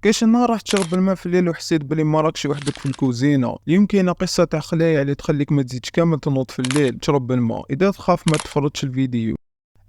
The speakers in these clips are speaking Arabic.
كاش نهار رحت تشرب الماء في الليل وحسيت بلي ما راكش وحدك في الكوزينه. يمكن قصه تاع خلايا اللي تخليك ما تزيدش كامل تنوض في الليل تشرب الماء. اذا تخاف ما تفرجش الفيديو.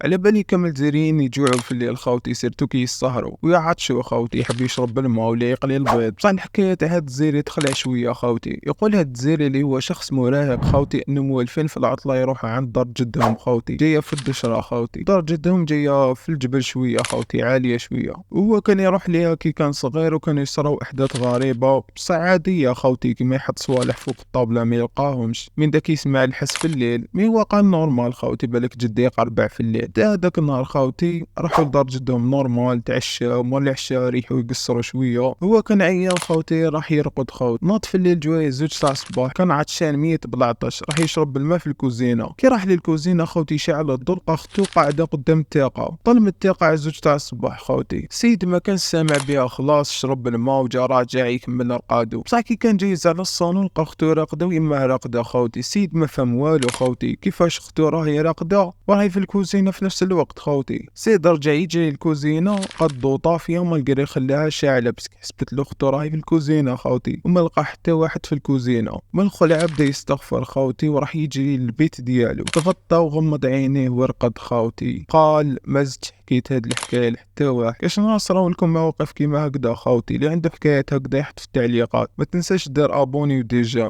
على بالي كامل زيرين يجوعوا في الليل خاوتي، سيرتو كي يسهروا ويعطشوا خاوتي، يحب يشرب الماء ولا يقلي البيض. بصح الحكايه تاع هاد الزيري تخلع شويه خاوتي. يقول هاد الزيري اللي هو شخص مراهق خاوتي انه موالفين في العطله يروحوا عند دار جدهم خاوتي، جايه في الدشره خاوتي. دار جدهم جايه في الجبل شويه خاوتي، عاليه شويه. وهو كان يروح ليها كي كان صغير، وكان يصراو احداث غريبه بصح عاديه خاوتي، كيما يحط صوالح فوق الطابله ما يلقاهمش، من داك يسمع الحس في الليل. مي هو قال نورمال خاوتي، بالك جدي يقربع في الليل. تا هذاك النهار خاوتي راحوا لدار جدهم نورمال، تعشاو مول العشاء ريحوا يقصروا شويه. هو كان عيان خاوتي، راح يرقد خاوتي. ناض في الليل جوايه 2 ساعة الصباح، كان عطشان ميت بالعطش، راح يشرب الماء في الكوزينه. كي راح للكوزينه خاوتي شعل الضوء، لقى اختو قاعده قدام التيقه. طلب التيقه على 2 تاع الصباح خاوتي. السيد ما كان سامع بها، خلاص شرب الماء وجا راجع يكمل رقادو. بصح كي كان جايز على الصالون لقى اختو راقده ويما راقده خاوتي. السيد ما فهم والو خاوتي، كيفاش اختو راهي راقده وراهي في الكوزينه في نفس الوقت خاوتي. سيد رجع يجري الكوزينه، لقى الضو طافيه وما قدر يخليها شاعله، بس حسبت له اختو راهي في الكوزينه خاوتي، وما لقى حتى واحد في الكوزينه. من الخلعه بدا يستغفر خاوتي، وراح يجري للبيت ديالو. تغطى وغمض عينيه ورقد خاوتي. قال ما زدت حكيت هاد الحكايه لحتى واحد. كاش نصراو لكم مواقف كيما هكذا خاوتي. اللي عنده حكايات هكذا يحط في التعليقات. ما تنساش دير ابوني وديجا.